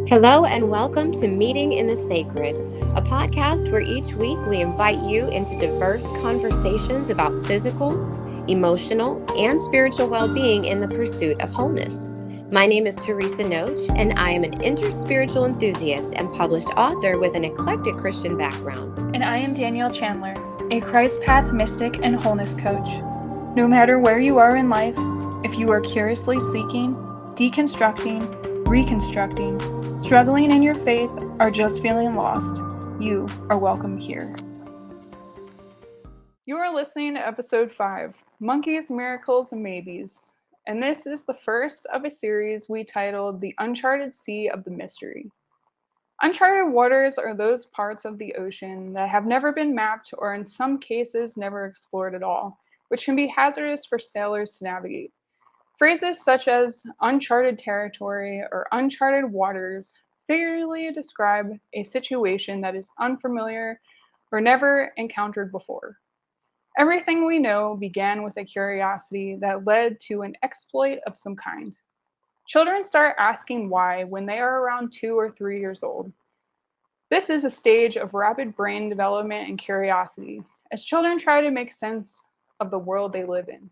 Hello and welcome to Meeting in the Sacred, a podcast where each week we invite you into diverse conversations about physical, emotional, and spiritual well-being in the pursuit of wholeness. My name is Teresa Noach, and I am an interspiritual enthusiast and published author with an eclectic Christian background. And I am Danielle Chandler, a Christ Path mystic and wholeness coach. No matter where you are in life, if you are curiously seeking, deconstructing, reconstructing, struggling in your faith, or just feeling lost, you are welcome here. You are listening to episode 5, Monkeys, Miracles, and Maybes. And this is the first of a series we titled The Uncharted Sea of the Mystery. Uncharted waters are those parts of the ocean that have never been mapped or in some cases never explored at all, which can be hazardous for sailors to navigate. Phrases such as uncharted territory or uncharted waters figuratively describe a situation that is unfamiliar or never encountered before. Everything we know began with a curiosity that led to an exploit of some kind. Children start asking why when they are around 2 or 3 years old. This is a stage of rapid brain development and curiosity, as children try to make sense of the world they live in.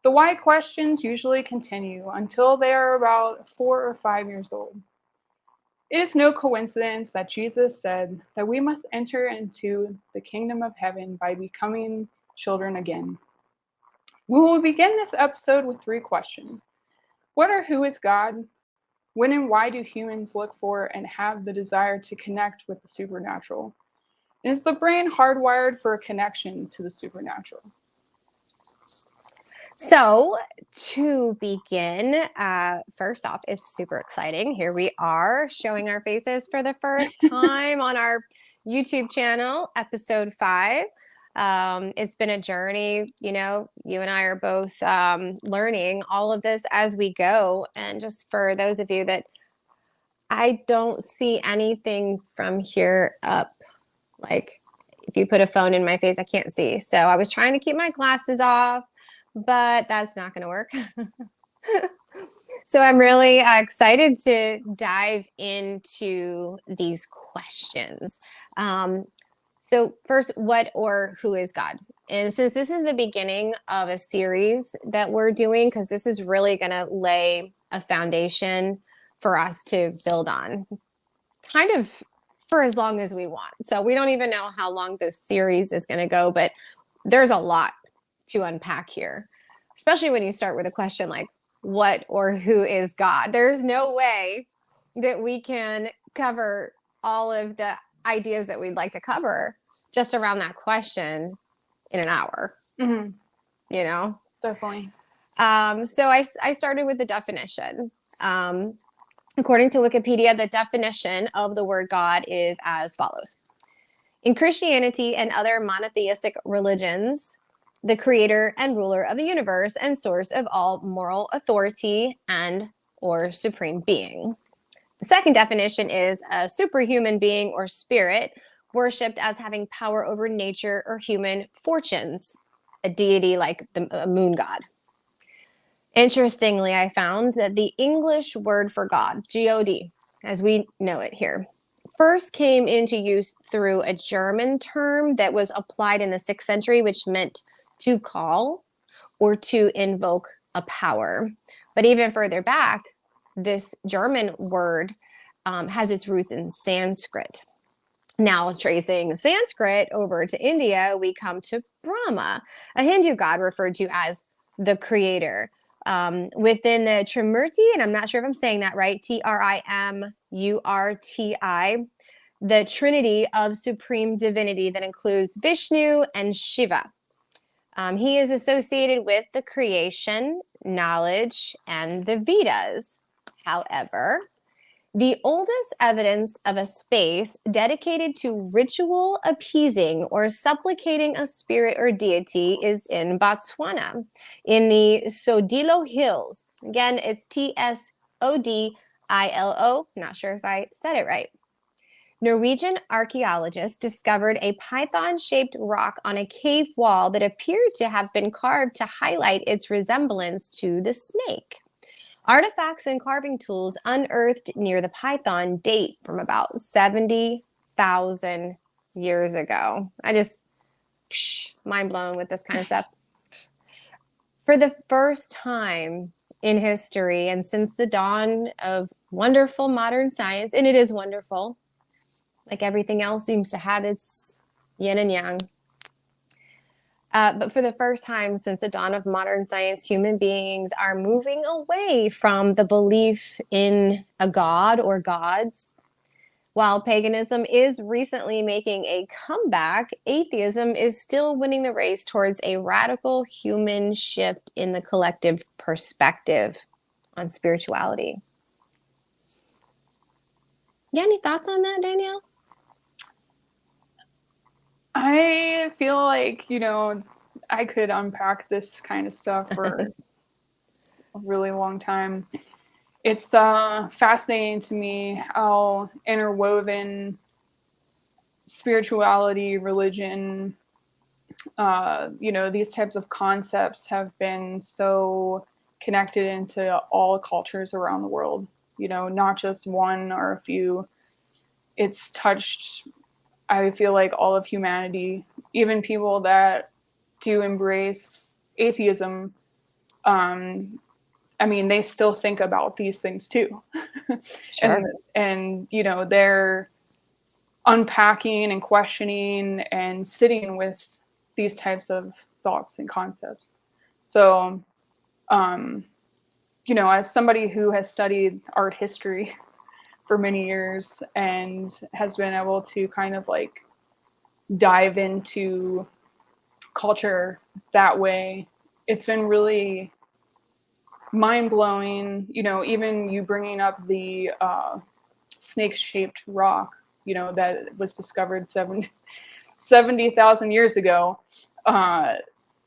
The why questions usually continue until they are about 4 or 5 years old. It is no coincidence that Jesus said that we must enter into the kingdom of heaven by becoming children again. We will begin this episode with 3 questions. What or who is God? When and why do humans look for and have the desire to connect with the supernatural? And is the brain hardwired for a connection to the supernatural? So, to begin, first off, it's super exciting. Here we are showing our faces for the first time on our YouTube channel, episode 5. It's been a journey. You know, you and I are both learning all of this as we go. And just for those of you that I don't see anything from here up, like if you put a phone in my face, I can't see. So I was trying to keep my glasses off, but that's not going to work. So I'm really excited to dive into these questions. So first, what or who is God? And since this is the beginning of a series that we're doing, because this is really going to lay a foundation for us to build on, kind of for as long as we want. So we don't even know how long this series is going to go, but there's a lot to unpack here, especially when you start with a question like, what or who is God? There's no way that we can cover all of the ideas that we'd like to cover just around that question in an hour. Mm-hmm. You know? Definitely. So I started with the definition. According to Wikipedia, the definition of the word God is as follows. In Christianity and other monotheistic religions, the creator and ruler of the universe and source of all moral authority and or supreme being. The second definition is a superhuman being or spirit worshipped as having power over nature or human fortunes, a deity like the moon god. Interestingly, I found that the English word for God, God, as we know it here, first came into use through a German term that was applied in the 6th century, which meant to call or to invoke a power. But even further back, this German word has its roots in Sanskrit. Now, tracing Sanskrit over to India, we come to Brahma, a Hindu god referred to as the creator. Within the Trimurti, and I'm not sure if I'm saying that right, Trimurti, the trinity of supreme divinity that includes Vishnu and Shiva. He is associated with the creation, knowledge, and the Vedas. However, the oldest evidence of a space dedicated to ritual appeasing or supplicating a spirit or deity is in Botswana, in the Sodilo Hills. Again, it's Tsodilo. Not sure if I said it right. Norwegian archaeologists discovered a python-shaped rock on a cave wall that appeared to have been carved to highlight its resemblance to the snake. Artifacts and carving tools unearthed near the Python date from about 70,000 years ago. Mind blown with this kind of stuff. For the first time in history and since the dawn of wonderful modern science, and it is wonderful, like everything else seems to have its yin and yang. But for the first time since the dawn of modern science, human beings are moving away from the belief in a god or gods. While paganism is recently making a comeback, atheism is still winning the race towards a radical human shift in the collective perspective on spirituality. You got any thoughts on that, Danielle? I feel like, I could unpack this kind of stuff for a really long time. It's fascinating to me how interwoven spirituality, religion, these types of concepts have been so connected into all cultures around the world, not just one or a few. It's touched, I feel like, all of humanity, even people that do embrace atheism. They still think about these things too. Sure. and they're unpacking and questioning and sitting with these types of thoughts and concepts. So, as somebody who has studied art history for many years and has been able to kind of like dive into culture that way, it's been really mind-blowing. Even you bringing up the snake-shaped rock, that was discovered 70,000 years ago,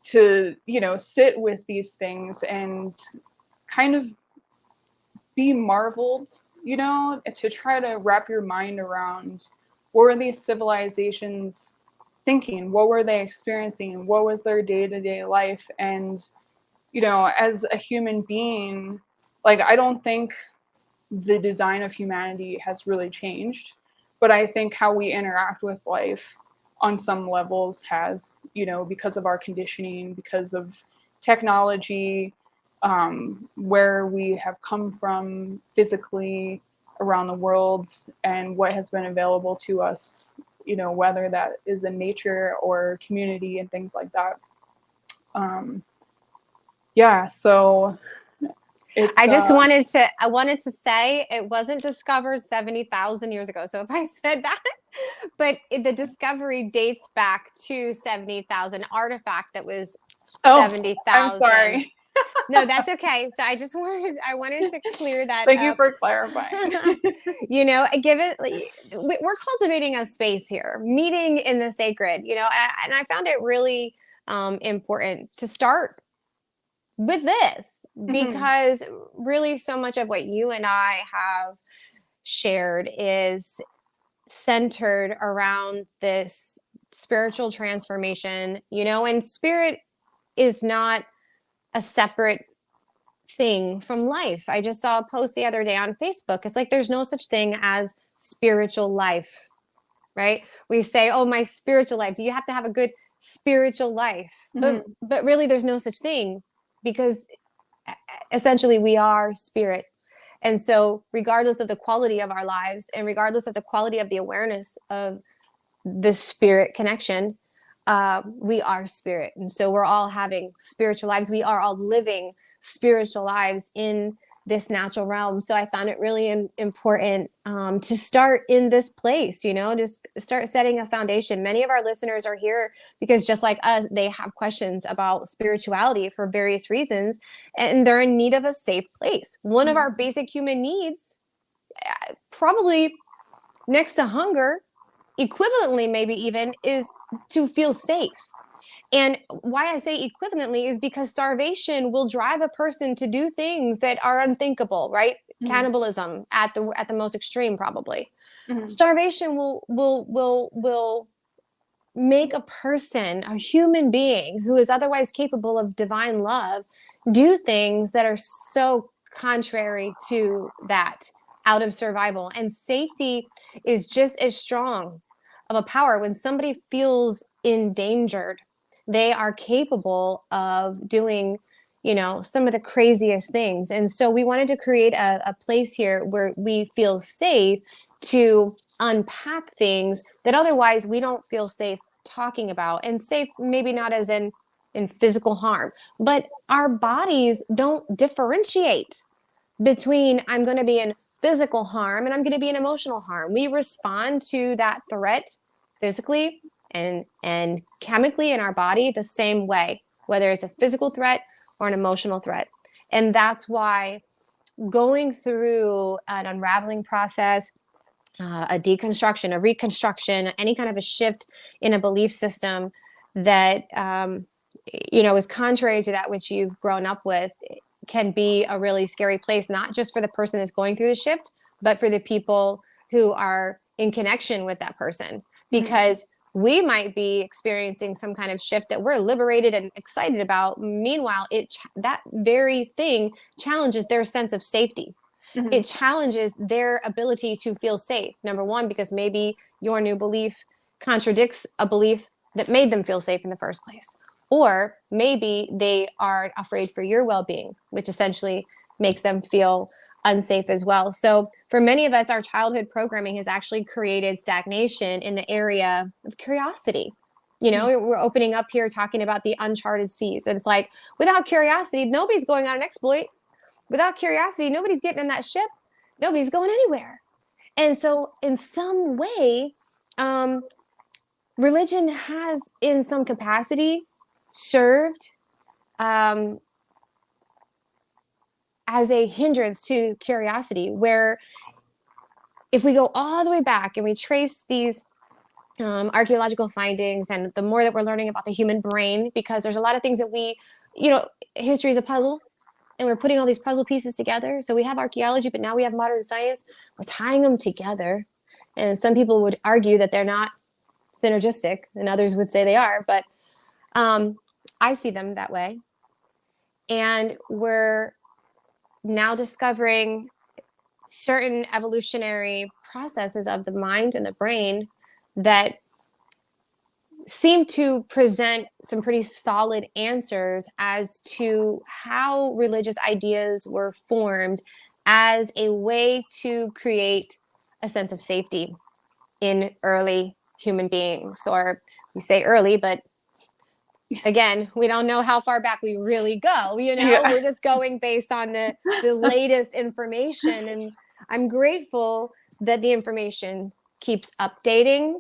to sit with these things and kind of be marveled, to try to wrap your mind around what were these civilizations thinking, what were they experiencing, what was their day-to-day life. And as a human being, like, I don't think the design of humanity has really changed, but I think how we interact with life on some levels has, because of our conditioning, because of technology, where we have come from physically around the world and what has been available to us, whether that is in nature or community and things like that. So I wanted to say it wasn't discovered 70,000 years ago. So if I said that, but the discovery dates back to 70,000 artifact that was 70,000. I'm sorry. No, that's okay. So I wanted to clear that Thank up. you for clarifying. We're cultivating a space here, meeting in the sacred, and I found it really important to start with this because really so much of what you and I have shared is centered around this spiritual transformation, and spirit is not a separate thing from life. I just saw a post the other day on Facebook. It's like there's no such thing as spiritual life, right? We say, oh, my spiritual life. Do you have to have a good spiritual life? But really there's no such thing, because essentially we are spirit. And so regardless of the quality of our lives and regardless of the quality of the awareness of the spirit connection, we are spirit. And so we're all having spiritual lives. We are all living spiritual lives in this natural realm. So I found it really important to start in this place, just start setting a foundation. Many of our listeners are here because just like us, they have questions about spirituality for various reasons, and they're in need of a safe place. One of our basic human needs, probably next to hunger, equivalently maybe even, is to feel safe. And why I say equivalently is because starvation will drive a person to do things that are unthinkable, right? Cannibalism at the most extreme, probably. Starvation will make a person, a human being who is otherwise capable of divine love, do things that are so contrary to that, out of survival. And safety is just as strong of a power. When somebody feels endangered, they are capable of doing, some of the craziest things. And so we wanted to create a place here where we feel safe to unpack things that otherwise we don't feel safe talking about. And safe, maybe not as in physical harm, but our bodies don't differentiate between I'm going to be in physical harm and I'm going to be in emotional harm. We respond to that threat physically and chemically in our body the same way, whether it's a physical threat or an emotional threat. And that's why going through an unraveling process, a deconstruction, a reconstruction, any kind of a shift in a belief system that is contrary to that which you've grown up with, can be a really scary place, not just for the person that's going through the shift, but for the people who are in connection with that person. Because we might be experiencing some kind of shift that we're liberated and excited about. Meanwhile, that very thing challenges their sense of safety. It challenges their ability to feel safe. Number one, because maybe your new belief contradicts a belief that made them feel safe in the first place. Or maybe they are afraid for your well-being, which essentially makes them feel unsafe as well. So for many of us, our childhood programming has actually created stagnation in the area of curiosity. We're opening up here talking about the uncharted seas. And it's like, without curiosity, nobody's going on an exploit. Without curiosity, nobody's getting in that ship. Nobody's going anywhere. And so in some way, religion has, in some capacity, served as a hindrance to curiosity, where if we go all the way back and we trace these archaeological findings, and the more that we're learning about the human brain, because there's a lot of things that history is a puzzle, and we're putting all these puzzle pieces together. So we have archaeology, but now we have modern science. We're tying them together. And some people would argue that they're not synergistic, and others would say they are, but I see them that way. And we're now discovering certain evolutionary processes of the mind and the brain that seem to present some pretty solid answers as to how religious ideas were formed as a way to create a sense of safety in early human beings. Or we say early, but again, we don't know how far back we really go. We're just going based on the latest information. And I'm grateful that the information keeps updating,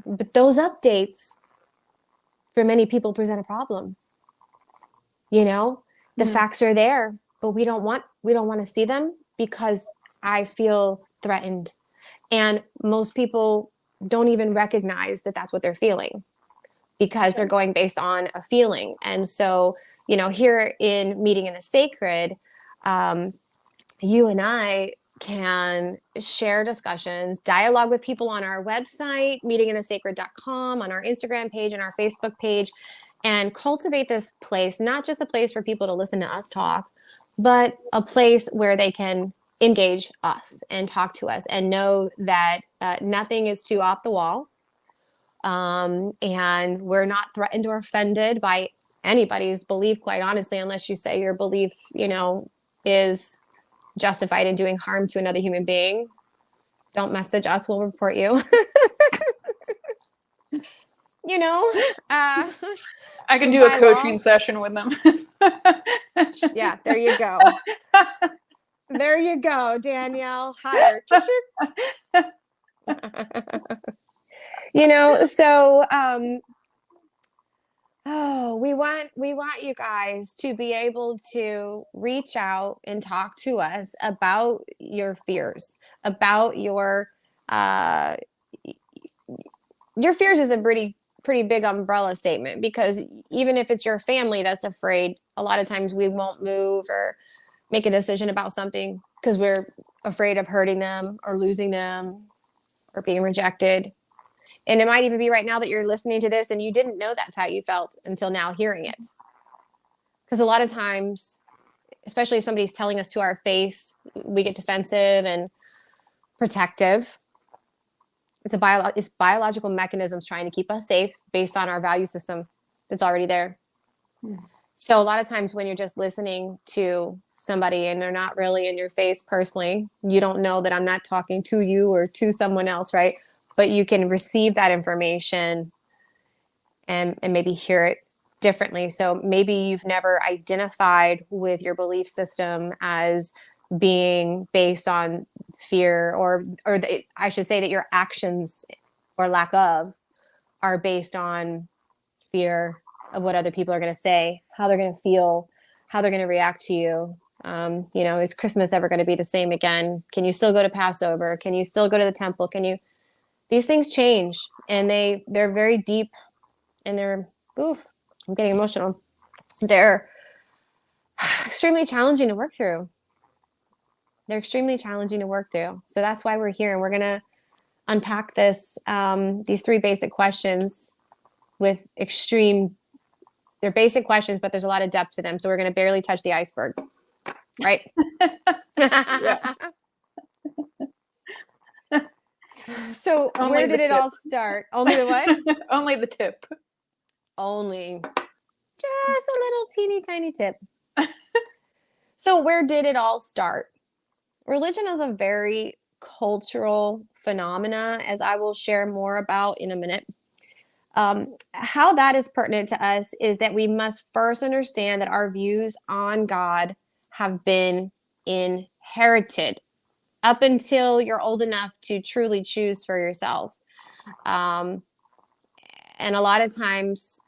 but those updates for many people present a problem. The facts are there, but we don't want to see them because I feel threatened. And most people don't even recognize that that's what they're feeling, because they're going based on a feeling. And so, here in Meeting in the Sacred, you and I can share discussions, dialogue with people on our website, meetinginthesacred.com, on our Instagram page and our Facebook page, and cultivate this place, not just a place for people to listen to us talk, but a place where they can engage us and talk to us and know that nothing is too off the wall. And we're not threatened or offended by anybody's belief, quite honestly, unless you say your belief, is justified in doing harm to another human being. Don't message us, we'll report you. I can do a coaching session with them. Yeah, there you go. There you go, Danielle. Hire. So we want you guys to be able to reach out and talk to us about your fears, about your fears is a pretty big umbrella statement, because even if it's your family that's afraid, a lot of times we won't move or make a decision about something because we're afraid of hurting them or losing them or being rejected. And it might even be right now that you're listening to this and you didn't know that's how you felt until now hearing it. Because a lot of times especially if somebody's telling us to our face, we get defensive and protective. It's biological mechanisms trying to keep us safe based on our value system that's already there. So a lot of times when you're just listening to somebody and they're not really in your face personally, you don't know that I'm not talking to you or to someone else, right? But you can receive that information and maybe hear it differently. So maybe you've never identified with your belief system as being based on fear, I should say that your actions or lack of are based on fear of what other people are going to say, how they're going to feel, how they're going to react to you. Is Christmas ever going to be the same again? Can you still go to Passover? Can you still go to the temple? These things change, and they're very deep, and I'm getting emotional. They're extremely challenging to work through. So that's why we're here, and we're going to unpack these 3 basic questions with they're basic questions, but there's a lot of depth to them. So we're going to barely touch the iceberg, right? So where did it all start? Only the what? Only the tip. Only just a little teeny tiny tip. So where did it all start? Religion is a very cultural phenomena, as I will share more about in a minute. How that is pertinent to us is that we must first understand that our views on God have been inherited up until you're old enough to truly choose for yourself. And a lot of times,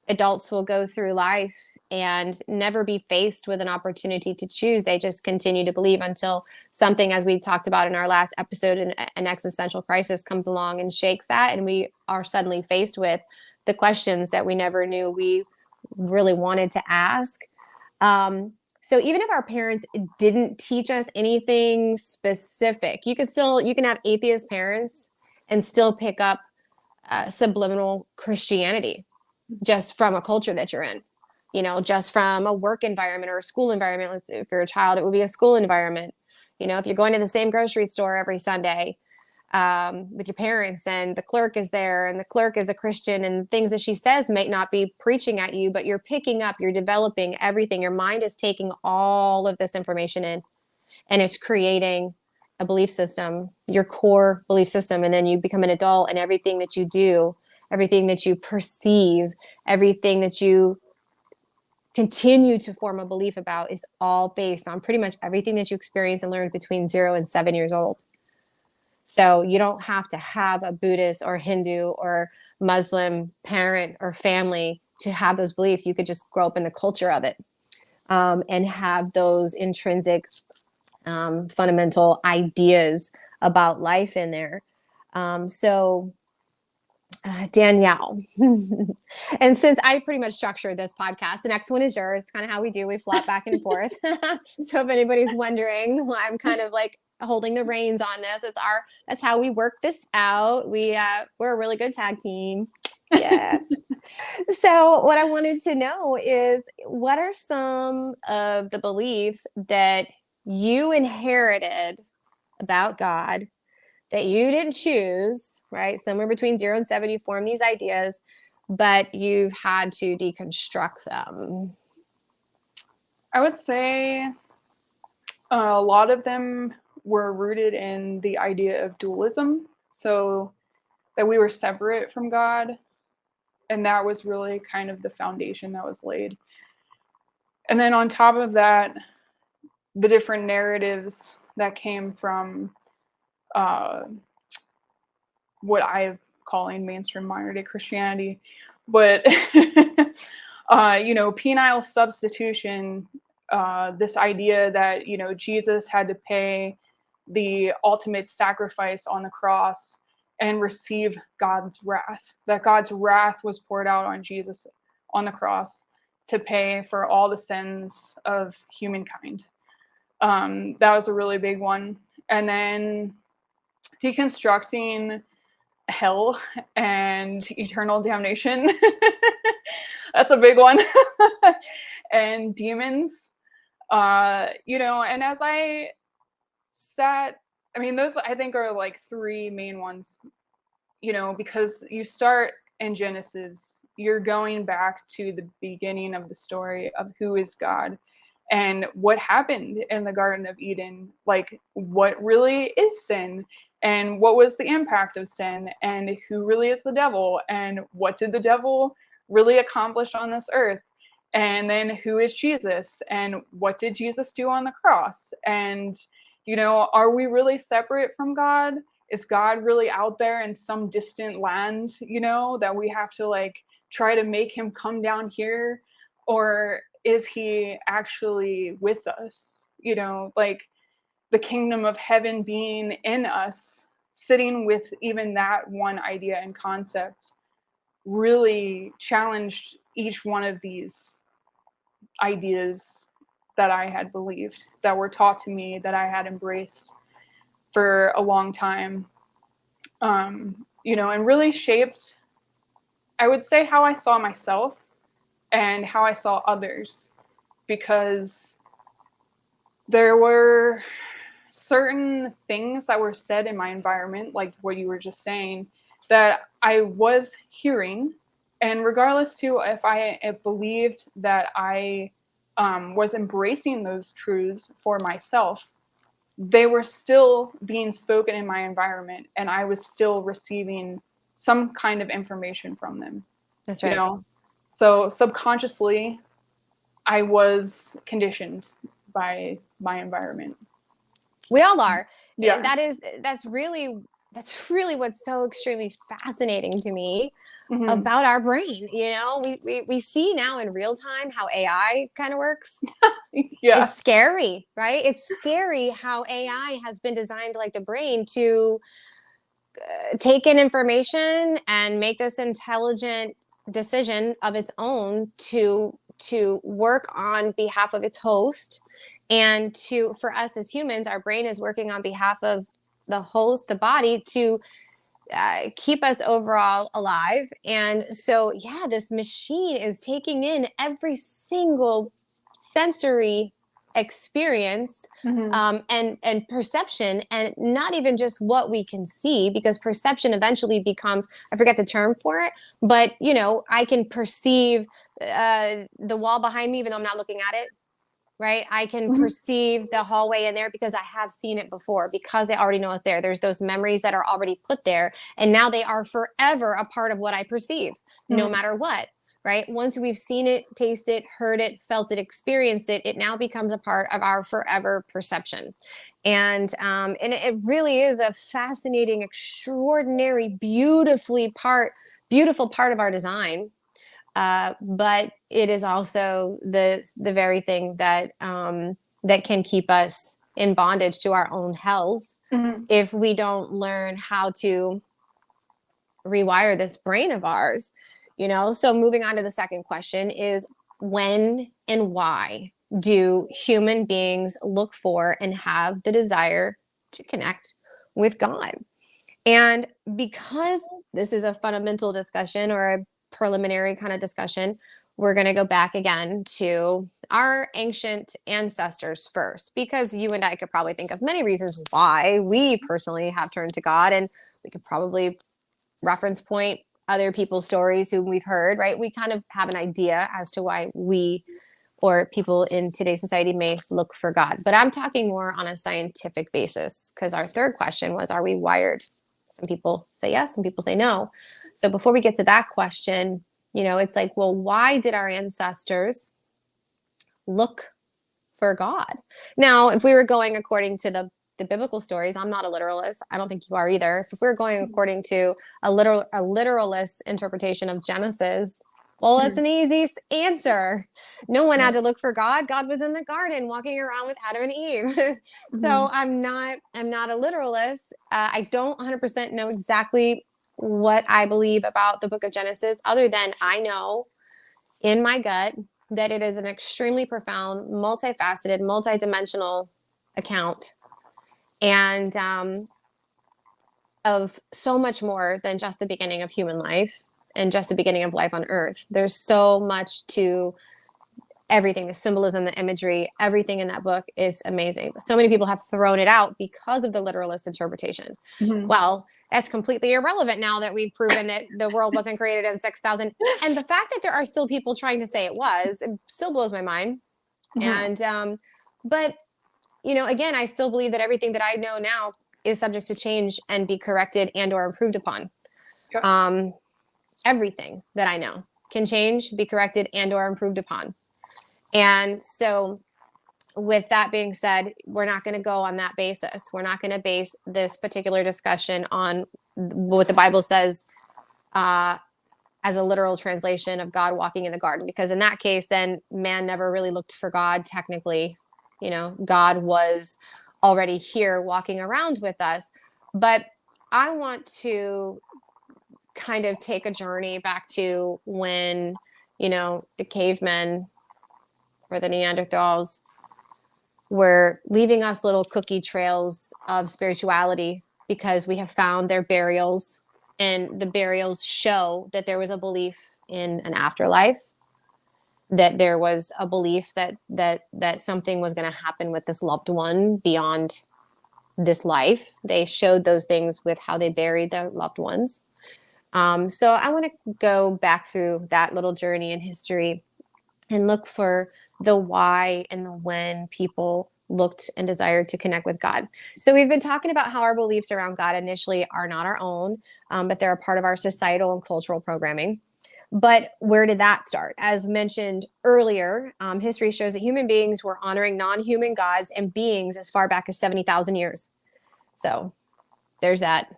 adults will go through life and never be faced with an opportunity to choose. They just continue to believe until something, as we talked about in our last episode, an existential crisis comes along and shakes that, and we are suddenly faced with the questions that we never knew we really wanted to ask. So even if our parents didn't teach us anything specific, you can have atheist parents and still pick up subliminal Christianity just from a culture that you're in, just from a work environment or a school environment. Let's say if you're a child, it would be a school environment. If you're going to the same grocery store every Sunday with your parents, and the clerk is there, and the clerk is a Christian, and things that she says may not be preaching at you, but you're picking up, you're developing everything. Your mind is taking all of this information in, and it's creating a belief system, your core belief system. And then you become an adult, and everything that you do, everything that you perceive, everything that you continue to form a belief about is all based on pretty much everything that you experience and learned between 0 and 7 years old. So you don't have to have a Buddhist or Hindu or Muslim parent or family to have those beliefs. You could just grow up in the culture of it, and have those intrinsic fundamental ideas about life in there. Danielle, and since I pretty much structured this podcast, the next one is yours. It's kind of how we do. We flop back and forth. So if anybody's wondering why I'm kind of like holding the reins on this, that's how we work this out. We're a really good tag team. Yes. So what I wanted to know is, what are some of the beliefs that you inherited about God that you didn't choose, right? Somewhere between 0 and 7, you form these ideas, but you've had to deconstruct them. I would say a lot of them were rooted in the idea of dualism, so that we were separate from God, and that was really kind of the foundation that was laid. And then on top of that, the different narratives that came from what I'm calling mainstream modern day Christianity, but penile substitution, this idea that Jesus had to pay the ultimate sacrifice on the cross and receive God's wrath, that God's wrath was poured out on Jesus on the cross to pay for all the sins of humankind. That was a really big one. And then deconstructing hell and eternal damnation. That's a big one. And demons. And as I sat, I mean, those I think are like three main ones, because you start in Genesis, you're going back to the beginning of the story of who is God and what happened in the Garden of Eden, like what really is sin and what was the impact of sin and who really is the devil and what did the devil really accomplish on this earth, and then who is Jesus and what did Jesus do on the cross, and are we really separate from God? Is God really out there in some distant land, that we have to like try to make him come down here? Or is he actually with us? Like the kingdom of heaven being in us, sitting with even that one idea and concept really challenged each one of these ideas that I had believed, that were taught to me, that I had embraced for a long time, and really shaped, I would say, how I saw myself and how I saw others, because there were certain things that were said in my environment, like what you were just saying, that I was hearing, and regardless to if I believed that I was embracing those truths for myself, they were still being spoken in my environment, and I was still receiving some kind of information from them. That's you right. know so subconsciously I was conditioned by my environment. We all are. Yeah. That's really what's so extremely fascinating to me Hmm. about our brain. We see now in real time how AI kind of works. Yeah. It's scary, right? It's scary how AI has been designed like the brain to take in information and make this intelligent decision of its own to work on behalf of its host, and to for us as humans, our brain is working on behalf of the host, the body, to keep us overall alive. And so, yeah, this machine is taking in every single sensory experience, Hmm. and perception, and not even just what we can see, because perception eventually becomes, I forget the term for it, but I can perceive the wall behind me even though I'm not looking at it, right? I can Hmm. perceive the hallway in there because I have seen it before, because I already know it's there. There's those memories that are already put there, and now they are forever a part of what I perceive, no Hmm. matter what, right? Once we've seen it, tasted it, heard it, felt it, experienced it, it now becomes a part of our forever perception. And it really is a fascinating, extraordinary, beautiful part of our design, but it is also the very thing that can keep us in bondage to our own hells Hmm. if we don't learn how to rewire this brain of ours. So moving on to the second question is, when and why do human beings look for and have the desire to connect with God? And because this is a fundamental discussion or a preliminary kind of discussion, we're going to go back again to our ancient ancestors first, because you and I could probably think of many reasons why we personally have turned to God. And we could probably reference point other people's stories whom we've heard, right? We kind of have an idea as to why we or people in today's society may look for God. But I'm talking more on a scientific basis, because our third question was, are we wired? Some people say yes, some people say no. So before we get to that question, it's like, well, why did our ancestors look for God? Now, if we were going according to the biblical stories, I'm not a literalist. I don't think you are either. If we're going according to a literalist interpretation of Genesis, well, that's Hmm. an easy answer. No one Yeah. had to look for God. God was in the garden walking around with Adam and Eve. Hmm. So I'm not a literalist. I don't 100% know exactly what I believe about the book of Genesis, other than I know in my gut that it is an extremely profound, multifaceted, multidimensional account, and of so much more than just the beginning of human life and just the beginning of life on earth. There's so much to everything, the symbolism, the imagery, everything in that book is amazing. But so many people have thrown it out because of the literalist interpretation. Mhm. Well, that's completely irrelevant now that we've proven that the world wasn't created in 6,000. And the fact that there are still people trying to say it was, it still blows my mind. Mhm. And, but, you know, again, I still believe that everything that I know now is subject to change and be corrected and or improved upon. Yeah. Everything that I know can change, be corrected, and or improved upon. And so with that being said, we're not going to go on that basis. We're not going to base this particular discussion on what the Bible says as a literal translation of God walking in the garden, because in that case, then man never really looked for God technically. You know, God was already here walking around with us. But I want to kind of take a journey back to when, you know, the cavemen or the Neanderthals were leaving us little cookie trails of spirituality because we have found their burials, and the burials show that there was a belief in an afterlife, that there was a belief that something was going to happen with this loved one beyond this life. They showed those things with how they buried their loved ones. So I want to go back through that little journey in history and look for the why and the when people looked and desired to connect with God. So we've been talking about how our beliefs around God initially are not our own, but they're a part of our societal and cultural programming. But where did that start? As mentioned earlier, history shows that human beings were honoring non-human gods and beings as far back as 70,000 years. So there's that.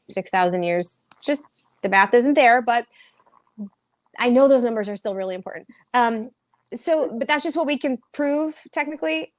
6,000 years. It's just the math isn't there, but I know those numbers are still really important. But that's just what we can prove technically.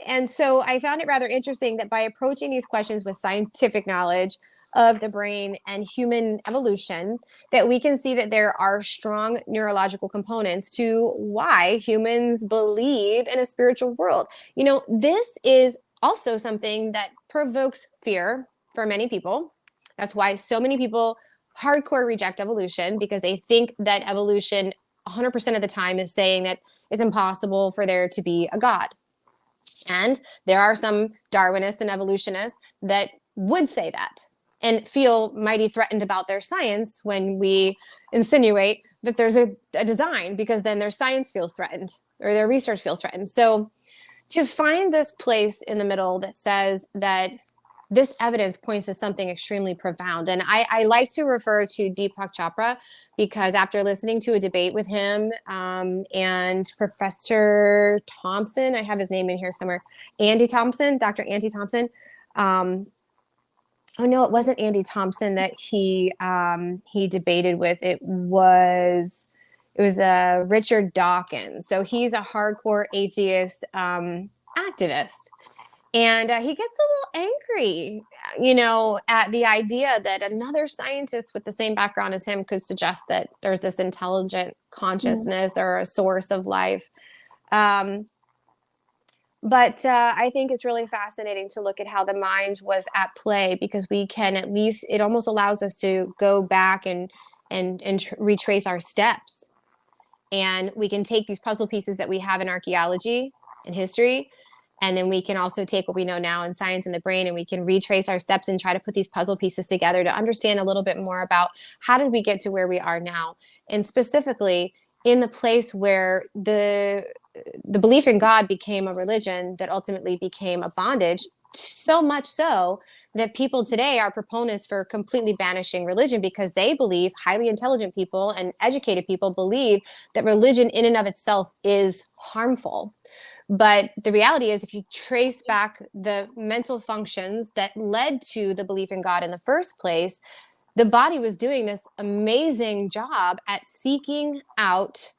And so I found it rather interesting that by approaching these questions with scientific knowledge of the brain and human evolution, that we can see that there are strong neurological components to why humans believe in a spiritual world. You know, this is also something that provokes fear for many people. That's why so many people hardcore reject evolution, because they think that evolution 100% of the time is saying that it's impossible for there to be a God. And there are some Darwinists and evolutionists that would say that and feel mighty threatened about their science when we insinuate that there's a design, because then their science feels threatened or their research feels threatened. So to find this place in the middle that says that this evidence points to something extremely profound. And I like to refer to Deepak Chopra, because after listening to a debate with him and Professor Thompson, I have his name in here somewhere, Andy Thompson, Dr. Andy Thompson. Oh no, it wasn't Andy Thompson that he debated with. It was Richard Dawkins. So he's a hardcore atheist activist. And he gets a little angry, you know, at the idea that another scientist with the same background as him could suggest that there's this intelligent consciousness or a source of life. But I think it's really fascinating to look at how the mind was at play, because we can at least, it almost allows us to go back and retrace our steps. And we can take these puzzle pieces that we have in archaeology and history, and then we can also take what we know now in science and the brain, and we can retrace our steps and try to put these puzzle pieces together to understand a little bit more about how did we get to where we are now. And specifically in the place where the belief in God became a religion that ultimately became a bondage, so much so that people today are proponents for completely banishing religion, because they believe, highly intelligent people and educated people believe, that religion in and of itself is harmful. But the reality is, if you trace back the mental functions that led to the belief in God in the first place, the body was doing this amazing job at seeking out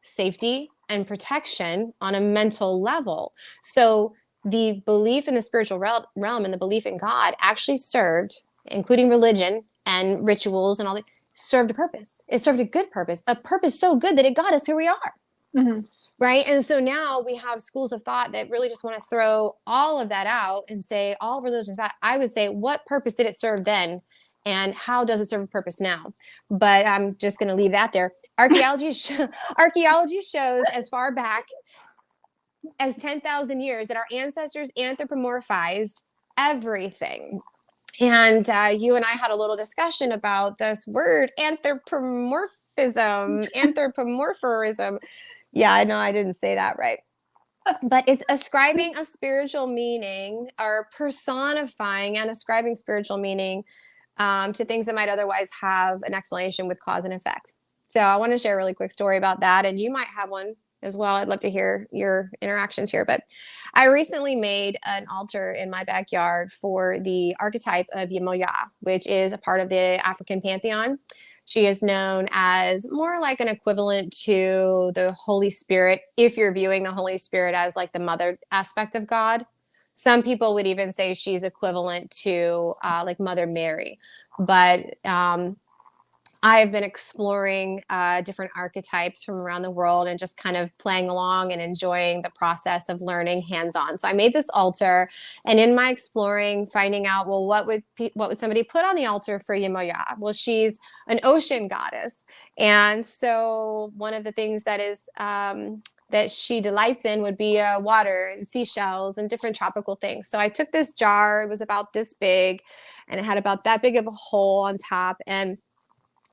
safety and protection on a mental level. So the belief in the spiritual realm and the belief in God actually served, including religion and rituals and all that, served a purpose. It served a good purpose, a purpose so good that it got us where we are. Mm-hmm. Right. And so now we have schools of thought that really just want to throw all of that out and say all religions bad. I would say, what purpose did it serve then? And how does it serve a purpose now? But I'm just going to leave that there. Archaeology archaeology shows as far back as 10,000 years that our ancestors anthropomorphized everything. And you and I had a little discussion about this word anthropomorphism. Yeah, I know I didn't say that right. But it's ascribing a spiritual meaning or personifying and ascribing spiritual meaning to things that might otherwise have an explanation with cause and effect. So I want to share a really quick story about that, and you might have one as well. I'd love to hear your interactions here. But I recently made an altar in my backyard for the archetype of Yemoya, which is a part of the African pantheon. She is known as more like an equivalent to the Holy Spirit, if you're viewing the Holy Spirit as like the mother aspect of God. Some people would even say she's equivalent to like Mother Mary. But I've been exploring different archetypes from around the world and just kind of playing along and enjoying the process of learning hands-on. So I made this altar, and in my exploring, finding out, well, what would somebody put on the altar for Yemoya? Well, she's an ocean goddess, and so one of the things that is that she delights in would be water and seashells and different tropical things. So I took this jar; it was about this big, and it had about that big of a hole on top, and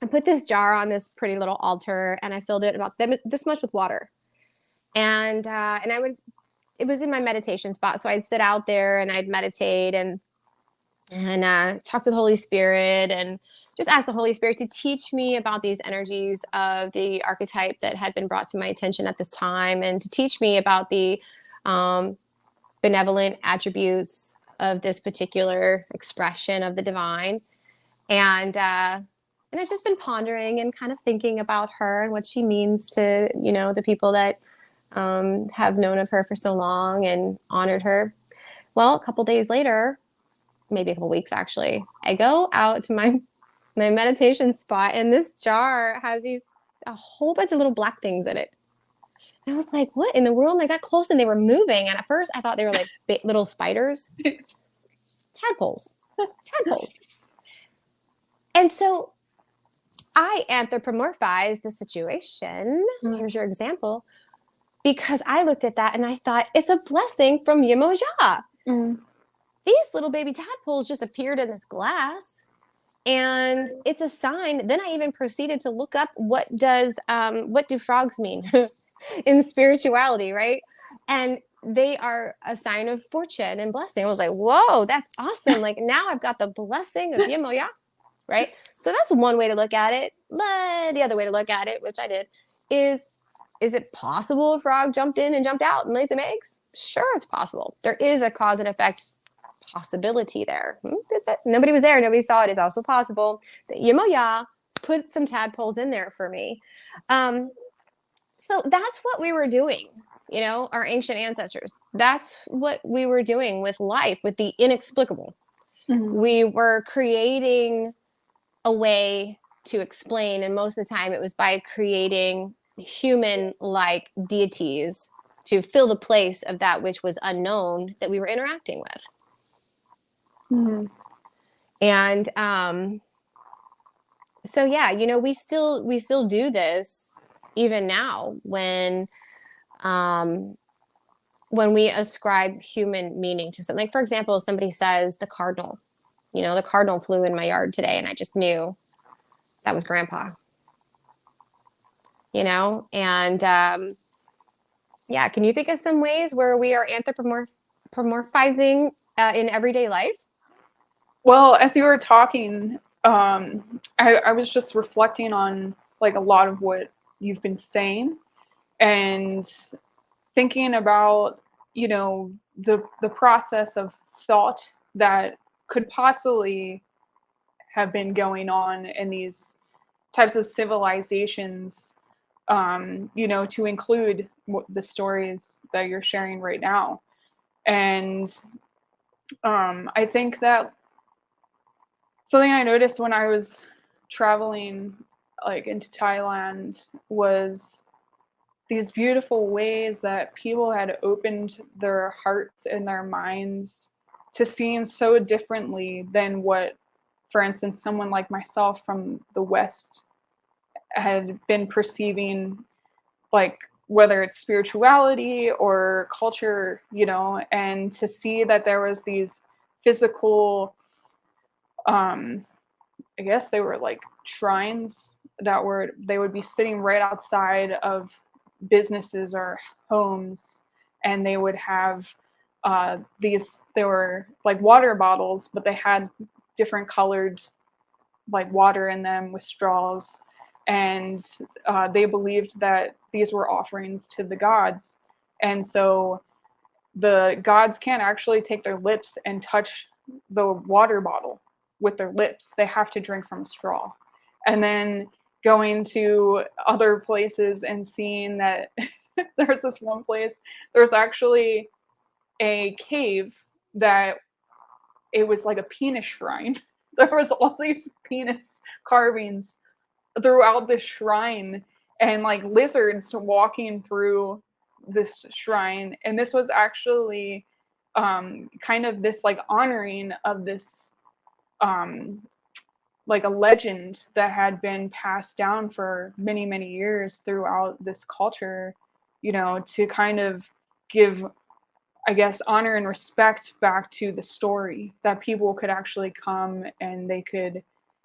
I put this jar on this pretty little altar, and I filled it about this much with water. And I would, it was in my meditation spot, so I'd sit out there and I'd meditate and talk to the Holy Spirit and just ask the Holy Spirit to teach me about these energies of the archetype that had been brought to my attention at this time, and to teach me about the um, benevolent attributes of this particular expression of the divine. And I've just been pondering and kind of thinking about her and what she means to, the people that have known of her for so long and honored her. Well, a couple days later, maybe a couple weeks actually, I go out to my meditation spot, and this jar has a whole bunch of little black things in it. And I was like, what in the world? And I got close and they were moving. And at first I thought they were like little spiders, tadpoles, tadpoles. And so I anthropomorphized the situation. Here's your example. Because I looked at that and I thought, it's a blessing from Yemoja. These little baby tadpoles just appeared in this glass. And it's a sign. Then I even proceeded to look up what do frogs mean in spirituality, right? And they are a sign of fortune and blessing. I was like, whoa, that's awesome. Like now I've got the blessing of Yemoya. Right? So that's one way to look at it. But the other way to look at it, which I did, is it possible a frog jumped in and jumped out and laid some eggs? Sure, it's possible. There is a cause and effect possibility there. Nobody was there. Nobody saw it. It's also possible that Yemoya put some tadpoles in there for me. So that's what we were doing, our ancient ancestors. That's what we were doing with life, with the inexplicable. We were creating a way to explain, and most of the time it was by creating human-like deities to fill the place of that which was unknown that we were interacting with. And so yeah, we still do this even now when we ascribe human meaning to something. Like, for example, somebody says the cardinal. The cardinal flew in my yard today, and I just knew that was Grandpa. And yeah, can you think of some ways where we are anthropomorphizing in everyday life? Well, as you were talking, I was just reflecting on like a lot of what you've been saying, and thinking about the process of thought that could possibly have been going on in these types of civilizations, to include the stories that you're sharing right now. And I think that something I noticed when I was traveling like into Thailand was these beautiful ways that people had opened their hearts and their minds to seeing so differently than what, for instance, someone like myself from the West had been perceiving, like, whether it's spirituality or culture, and to see that there was these physical, um I guess they were like shrines they would be sitting right outside of businesses or homes, and they would have they were like water bottles, but they had different colored like water in them with straws, and they believed that these were offerings to the gods, and so the gods can't actually take their lips and touch the water bottle with their lips. They have to drink from a straw. And then going to other places and seeing that there's this one place, there's actually a cave that it was like a penis shrine. There was all these penis carvings throughout the shrine, and like lizards walking through this shrine, and this was actually kind of this like honoring of this um like a legend that had been passed down for many many years throughout this culture, to kind of give, I guess, honor and respect back to the story, that people could actually come and they could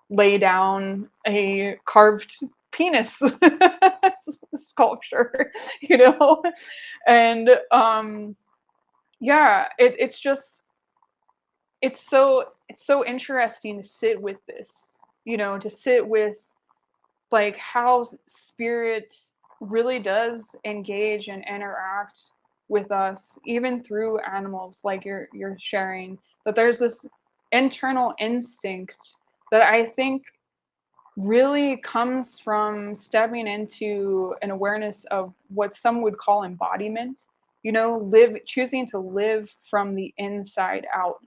lay down a carved penis sculpture, and yeah, it's just it's so interesting to sit with this, to sit with like how spirit really does engage and interact with us, even through animals, like you're sharing, that there's this internal instinct that I think really comes from stepping into an awareness of what some would call embodiment, choosing to live from the inside out,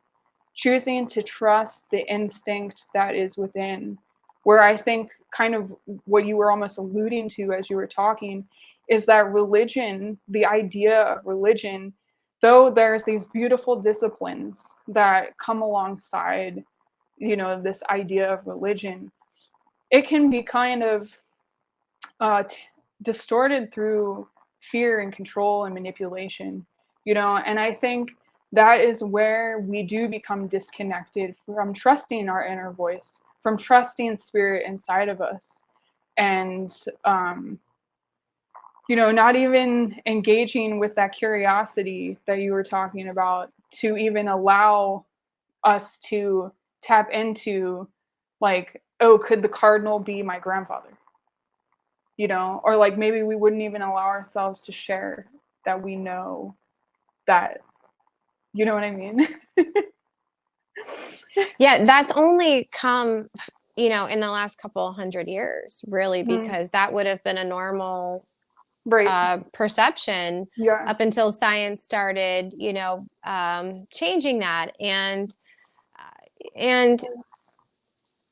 choosing to trust the instinct that is within. Where I think kind of what you were almost alluding to as you were talking is that religion, the idea of religion, though there's these beautiful disciplines that come alongside, this idea of religion, it can be kind of distorted through fear and control and manipulation, and I think that is where we do become disconnected from trusting our inner voice, from trusting spirit inside of us, and not even engaging with that curiosity that you were talking about, to even allow us to tap into, like, oh, could the cardinal be my grandfather? Or like maybe we wouldn't even allow ourselves to share that we know that, you know what I mean? Yeah, that's only come, in the last couple 100 years, really, Mm, because that would have been a normal right. perception Yeah. up until science started, changing that. And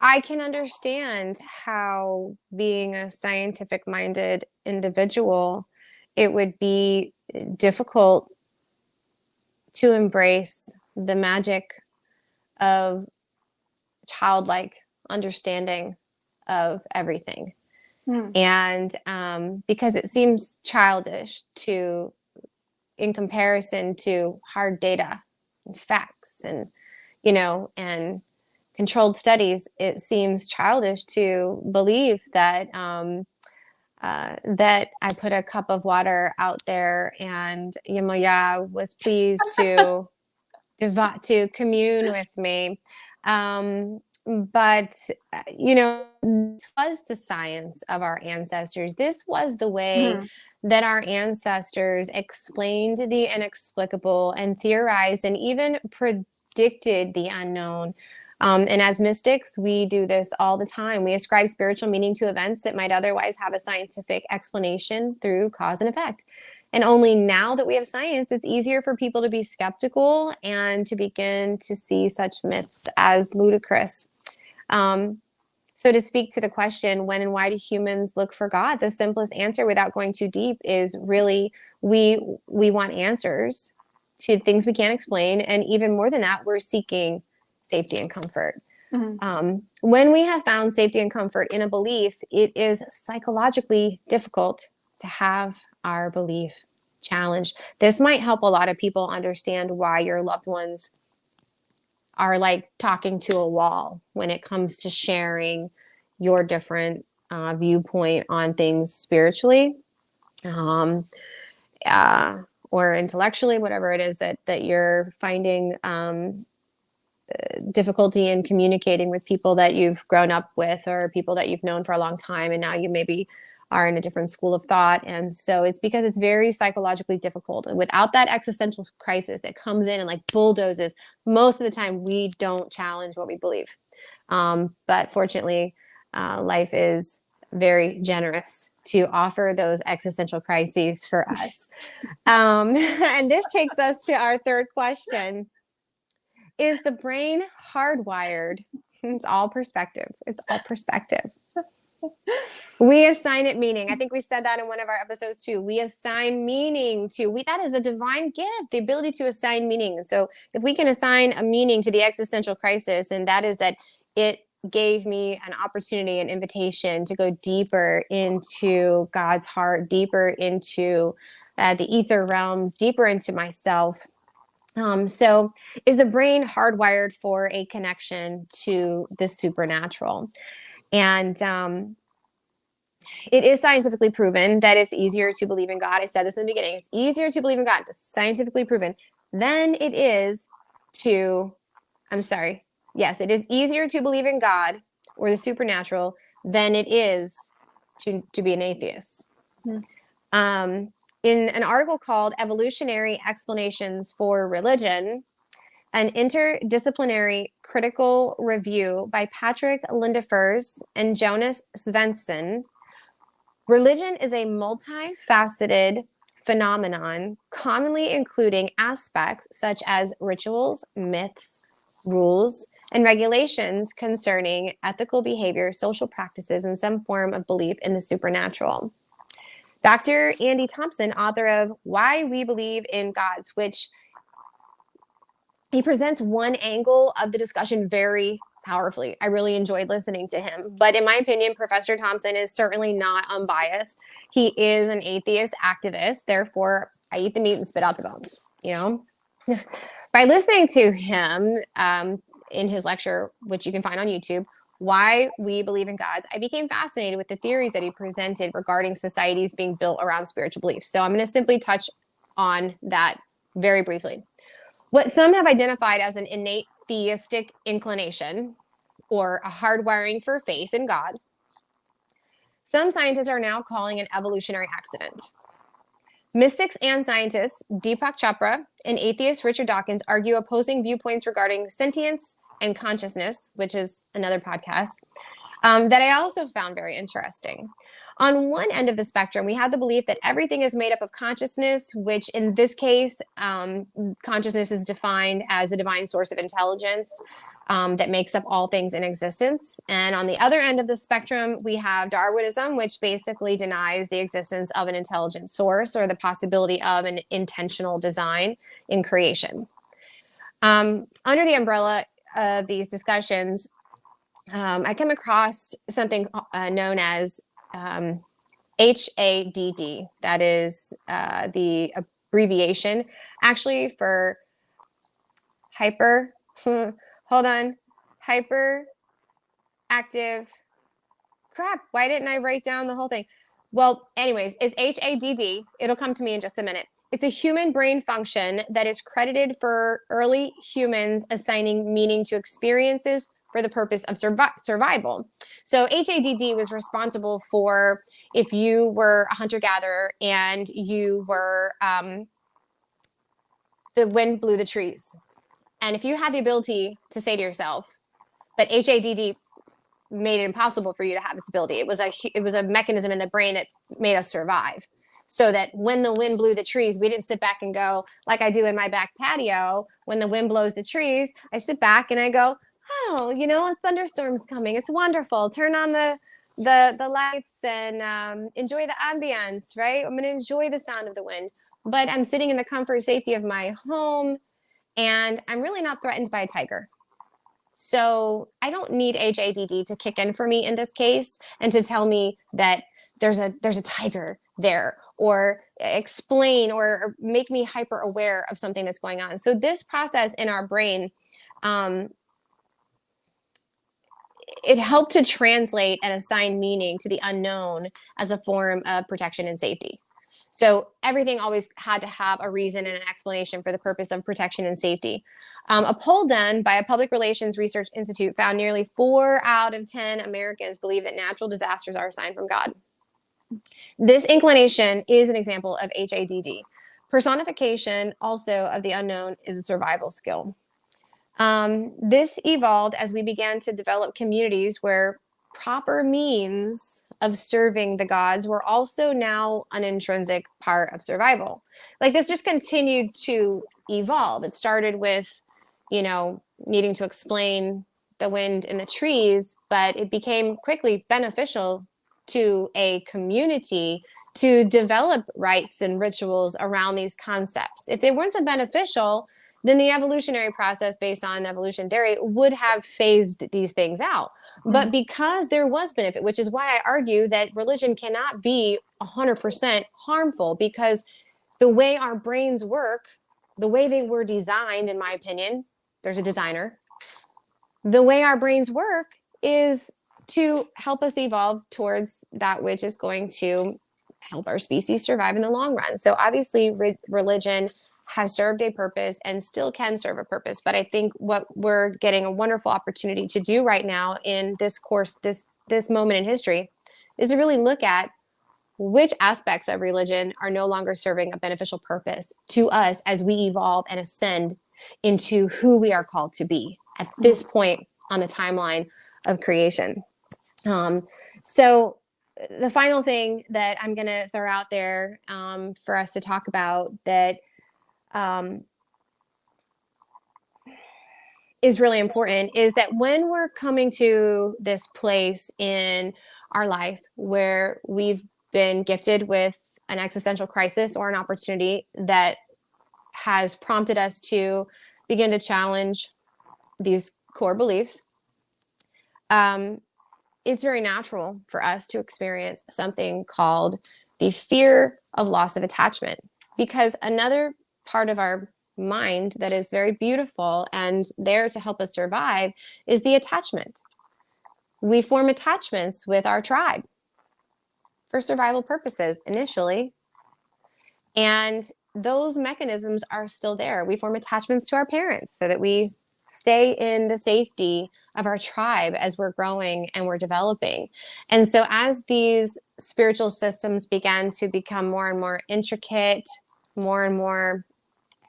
I can understand how, being a scientific minded individual, it would be difficult to embrace the magic of childlike understanding of everything. Mm, And because it seems childish to, in comparison to hard data and facts and controlled studies, it seems childish to believe that that I put a cup of water out there and Yemoya was pleased to commune with me. But this was the science of our ancestors. This was the way mm, that our ancestors explained the inexplicable and theorized and even predicted the unknown. And as mystics, we do this all the time. We ascribe spiritual meaning to events that might otherwise have a scientific explanation through cause and effect. And only now that we have science, it's easier for people to be skeptical and to begin to see such myths as ludicrous. Um, so, to speak to the question, when and why do humans look for God? The simplest answer, without going too deep, is really we want answers to things we can't explain, and even more than that, we're seeking safety and comfort. When we have found safety and comfort in a belief, it is psychologically difficult to have our belief challenged. This might help a lot of people understand why your loved ones are like talking to a wall when it comes to sharing your different viewpoint on things spiritually, um, or intellectually, whatever it is that you're finding difficulty in communicating with people that you've grown up with or people that you've known for a long time, and now you maybe are in a different school of thought. And so it's because it's very psychologically difficult. And without that existential crisis that comes in and like bulldozes, most of the time we don't challenge what we believe. But fortunately, life is very generous to offer those existential crises for us. And this takes us to our third question. Is the brain hardwired? It's all perspective. It's all perspective. We assign it meaning. I think we said that in one of our episodes too. We assign meaning to that is a divine gift, the ability to assign meaning. And so if we can assign a meaning to the existential crisis, and that is that it gave me an opportunity, an invitation to go deeper into God's heart, deeper into the ether realms, deeper into myself. So is the brain hardwired for a connection to the supernatural? And it is scientifically proven that it's easier to believe in God. I said this in the beginning. It's easier to believe in God. This is scientifically proven than it is to, I'm sorry. Yes, it is easier to believe in God or the supernatural than it is to be an atheist. In an article called Evolutionary Explanations for Religion, an interdisciplinary critical review by Patrick Lindefers and Jonas Svensson, religion is a multifaceted phenomenon, commonly including aspects such as rituals, myths, rules, and regulations concerning ethical behavior, social practices, and some form of belief in the supernatural. Dr. Andy Thompson, author of Why We Believe in Gods, which he presents one angle of the discussion very powerfully. I really enjoyed listening to him. But in my opinion, Professor Thompson is certainly not unbiased. He is an atheist activist. Therefore, I eat the meat and spit out the bones, you know? By listening to him in his lecture, which you can find on YouTube, Why We Believe in Gods, I became fascinated with the theories that he presented regarding societies being built around spiritual beliefs. So I'm going to simply touch on that very briefly. What some have identified as an innate theistic inclination or a hardwiring for faith in God, some scientists are now calling an evolutionary accident. Mystics and scientists Deepak Chopra and atheist Richard Dawkins argue opposing viewpoints regarding sentience and consciousness, which is another podcast, that I also found very interesting. On one end of the spectrum, we have the belief that everything is made up of consciousness, which in this case, consciousness is defined as a divine source of intelligence that makes up all things in existence. And on the other end of the spectrum, we have Darwinism, which basically denies the existence of an intelligent source or the possibility of an intentional design in creation. Under the umbrella of these discussions, I come across something known as HADD. That is the abbreviation actually for hyper, hold on, hyperactive, crap, why didn't I write down the whole thing? Well, anyways, it's HADD. It'll come to me in just a minute. It's a human brain function that is credited for early humans assigning meaning to experiences for the purpose of survival. So HADD was responsible for if you were a hunter-gatherer and you were, the wind blew the trees. And if you had the ability to say to yourself, but HADD made it impossible for you to have this ability. It was a mechanism in the brain that made us survive. So that when the wind blew the trees, we didn't sit back and go, like I do in my back patio, when the wind blows the trees, I sit back and I go, oh, you know, a thunderstorm's coming. It's wonderful. Turn on the lights and enjoy the ambience, right? I'm going to enjoy the sound of the wind. But I'm sitting in the comfort and safety of my home, and I'm really not threatened by a tiger. So I don't need HADD to kick in for me in this case and to tell me that there's a tiger there, or explain or make me hyper aware of something that's going on. So this process in our brain, um, it helped to translate and assign meaning to the unknown as a form of protection and safety. So everything always had to have a reason and an explanation for the purpose of protection and safety. A poll done by a public relations research institute found nearly 4 out of 10 Americans believe that natural disasters are a sign from God. This inclination is an example of HADD. Personification also of the unknown is a survival skill. This evolved as we began to develop communities where proper means of serving the gods were also now an intrinsic part of survival. Like this just continued to evolve. It started with, needing to explain the wind in the trees, but it became quickly beneficial to a community to develop rites and rituals around these concepts. If they weren't so beneficial, then the evolutionary process based on evolution theory would have phased these things out. But because there was benefit, which is why I argue that religion cannot be 100% harmful, because the way our brains work, the way they were designed, in my opinion, there's a designer, the way our brains work is to help us evolve towards that which is going to help our species survive in the long run. So obviously religion has served a purpose and still can serve a purpose. But I think what we're getting a wonderful opportunity to do right now in this course, this moment in history, is to really look at which aspects of religion are no longer serving a beneficial purpose to us as we evolve and ascend into who we are called to be at this point on the timeline of creation. So the final thing that I'm going to throw out there for us to talk about that is really important is that when we're coming to this place in our life where we've been gifted with an existential crisis or an opportunity that has prompted us to begin to challenge these core beliefs, it's very natural for us to experience something called the fear of loss of attachment, because another part of our mind that is very beautiful and there to help us survive is the attachment. We form attachments with our tribe for survival purposes initially, and those mechanisms are still there. We form attachments to our parents so that we stay in the safety of our tribe as we're growing and we're developing. And so as these spiritual systems began to become more and more intricate, more and more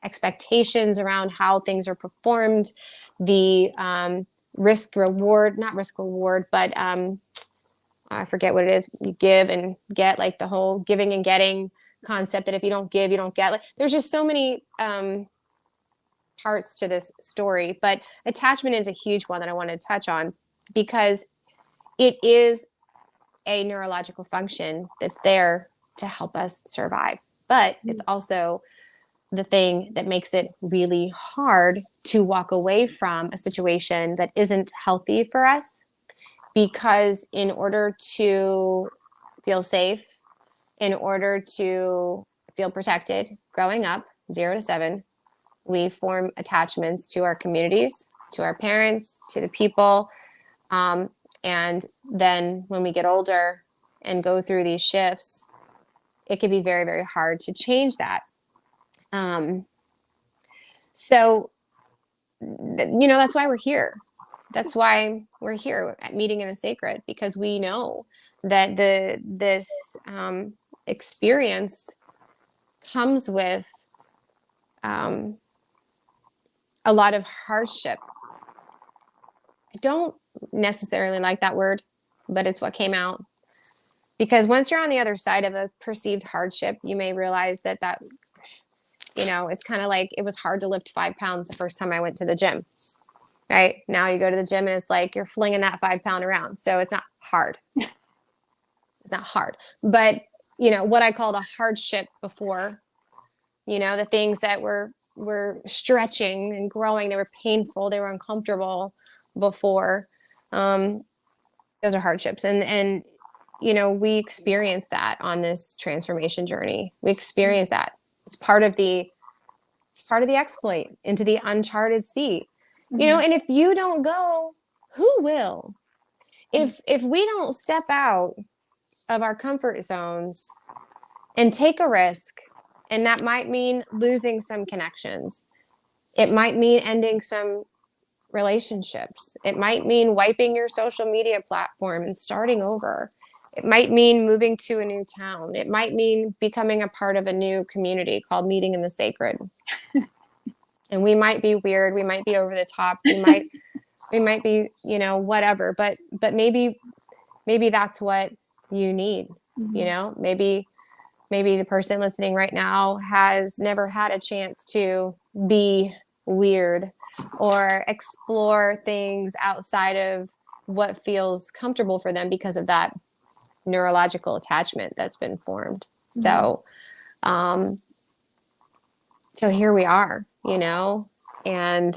expectations around how things are performed, the risk reward, not risk reward, but I forget what it is. You give and get, like the whole giving and getting concept that if you don't give, you don't get. Like, there's just so many parts to this story, but attachment is a huge one that I want to touch on because it is a neurological function that's there to help us survive. But it's also the thing that makes it really hard to walk away from a situation that isn't healthy for us, because in order to feel safe, in order to feel protected growing up 0 to 7, we form attachments to our communities, to our parents, to the people. And then when we get older and go through these shifts, it can be very, very hard to change that. So, that's why we're here. That's why we're here at Meeting in the Sacred, because we know that this experience comes with a lot of hardship. I don't necessarily like that word, but it's what came out. Because once you're on the other side of a perceived hardship, you may realize that it's kind of like it was hard to lift 5 pounds the first time I went to the gym. Right? Now you go to the gym and it's like you're flinging that 5 pound around. So it's not hard. It's not hard. But, what I called a hardship before, the things that were stretching and growing, they were painful, they were uncomfortable. before. Those are hardships. And we experience that on this transformation journey. We experience that. It's part of the exploit into the uncharted sea. And if you don't go, who will? If we don't step out of our comfort zones and take a risk, and that might mean losing some connections. It might mean ending some relationships. It might mean wiping your social media platform and starting over. It might mean moving to a new town. It might mean becoming a part of a new community called Meeting in the Sacred. And we might be weird. We might be over the top. We might be, whatever. But maybe that's what you need. Maybe the person listening right now has never had a chance to be weird or explore things outside of what feels comfortable for them because of that neurological attachment that's been formed. So here we are, and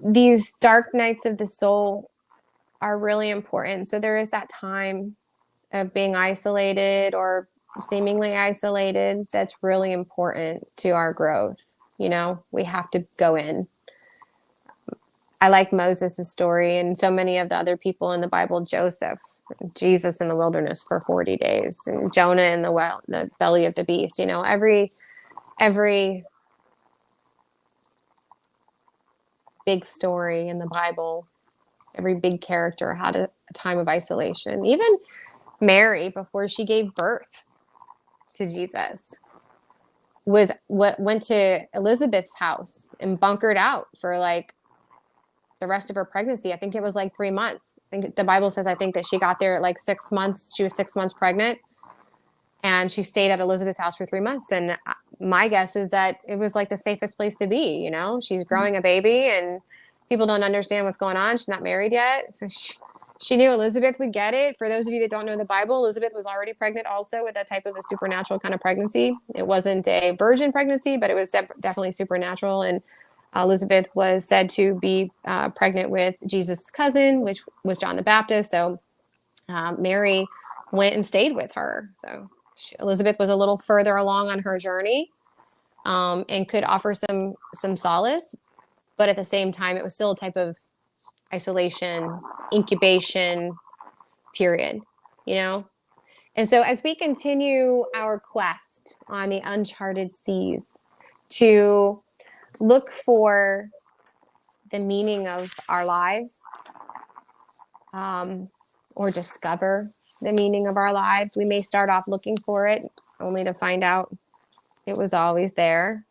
these dark nights of the soul are really important. So there is that time of being isolated or seemingly isolated that's really important to our growth. We have to go in. I like Moses' story and so many of the other people in the Bible, Joseph, Jesus in the wilderness for 40 days, and Jonah in the belly of the beast. Every big story in the Bible, every big character had a time of isolation. Even Mary, before she gave birth to Jesus, went to Elizabeth's house and bunkered out for like the rest of her pregnancy. I think it was like 3 months. I think the Bible says, I think that she got there at like 6 months. She was 6 months pregnant, and she stayed at Elizabeth's house for 3 months. And my guess is that it was like the safest place to be. She's growing a baby and people don't understand what's going on. She's not married yet. So she knew Elizabeth would get it. For those of you that don't know the Bible, Elizabeth was already pregnant also with that type of a supernatural kind of pregnancy. It wasn't a virgin pregnancy, but it was definitely supernatural. And Elizabeth was said to be pregnant with Jesus' cousin, which was John the Baptist. So Mary went and stayed with her. So Elizabeth was a little further along on her journey and could offer some solace. But at the same time, it was still a type of isolation, incubation period, And so as we continue our quest on the uncharted seas to look for the meaning of our lives, or discover the meaning of our lives, we may start off looking for it only to find out it was always there.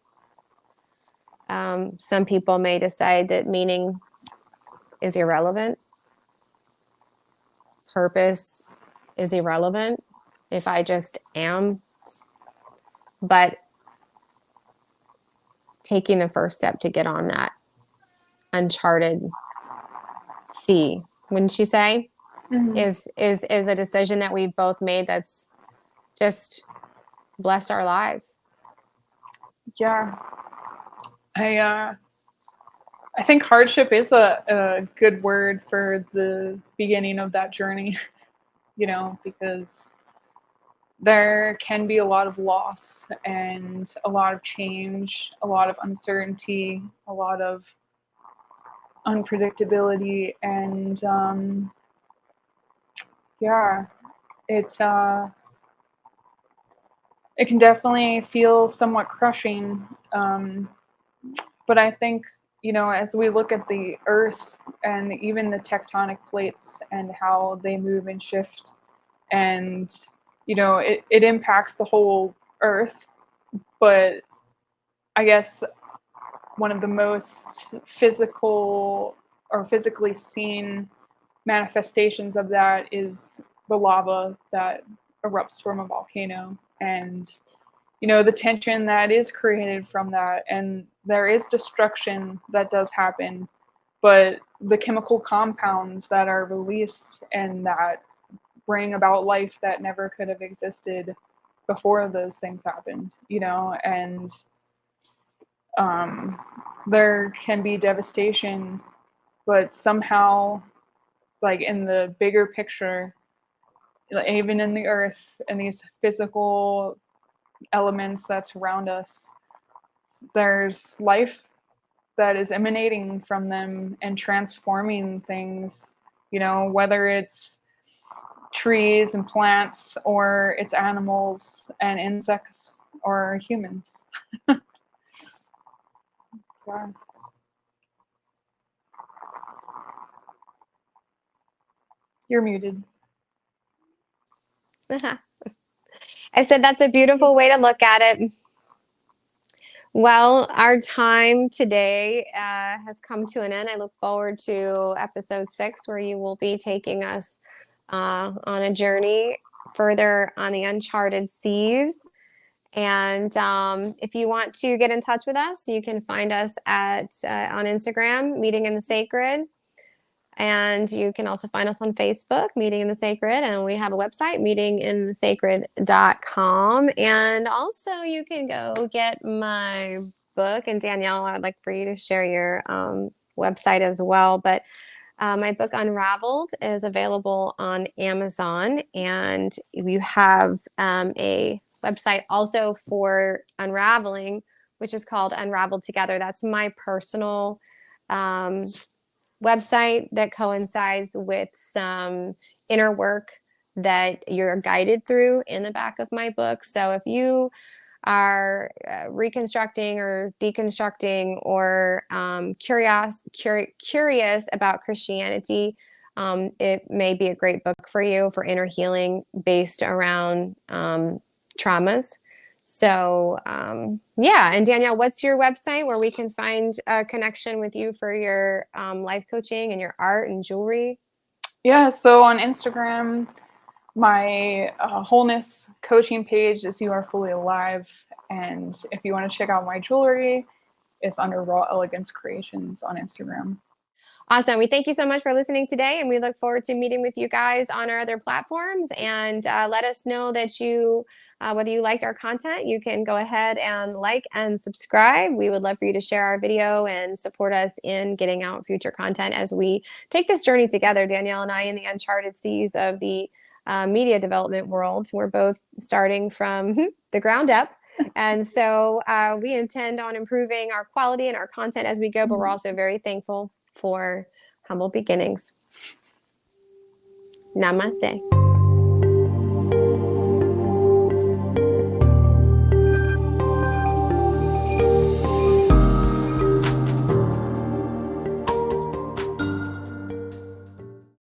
Some people may decide that meaning is irrelevant. Purpose is irrelevant if I just am. But taking the first step to get on that uncharted sea, wouldn't you say, is a decision that we've both made that's just blessed our lives. Yeah. I think hardship is a good word for the beginning of that journey, because there can be a lot of loss and a lot of change, a lot of uncertainty, a lot of unpredictability, and it can definitely feel somewhat crushing. But I think, as we look at the earth and even the tectonic plates and how they move and shift, and, it impacts the whole earth. But I guess one of the most physical or physically seen manifestations of that is the lava that erupts from a volcano, and the tension that is created from that, and there is destruction that does happen, but the chemical compounds that are released and that bring about life that never could have existed before those things happened, and there can be devastation, but somehow, like in the bigger picture, even in the earth and these physical elements that surround us, there's life that is emanating from them and transforming things, whether it's trees and plants or it's animals and insects or humans. Yeah. You're muted. I said that's a beautiful way to look at it. Well, our time today has come to an end. I look forward to episode 6, where you will be taking us on a journey further on the uncharted seas. And if you want to get in touch with us, you can find us at on Instagram, Meeting in the Sacred. And you can also find us on Facebook, Meeting in the Sacred. And we have a website, meetinginthesacred.com. And also, you can go get my book. And Danielle, I'd like for you to share your website as well. But my book, Unraveled, is available on Amazon. And you have a website also for unraveling, which is called Unraveled Together. That's my personal website that coincides with some inner work that you're guided through in the back of my book. So if you are reconstructing or deconstructing or curious about Christianity, it may be a great book for you for inner healing based around traumas. So, yeah. And Danielle, what's your website where we can find a connection with you for your life coaching and your art and jewelry? Yeah, so on Instagram, my wholeness coaching page is You Are Fully Alive. And if you want to check out my jewelry, it's under Raw Elegance Creations on Instagram. Awesome. We thank you so much for listening today, and we look forward to meeting with you guys on our other platforms. And let us know that whether you liked our content, you can go ahead and like and subscribe. We would love for you to share our video and support us in getting out future content as we take this journey together, Danielle and I, in the uncharted seas of the media development world. We're both starting from the ground up. And so we intend on improving our quality and our content as we go, but we're also very thankful for humble beginnings. Namaste.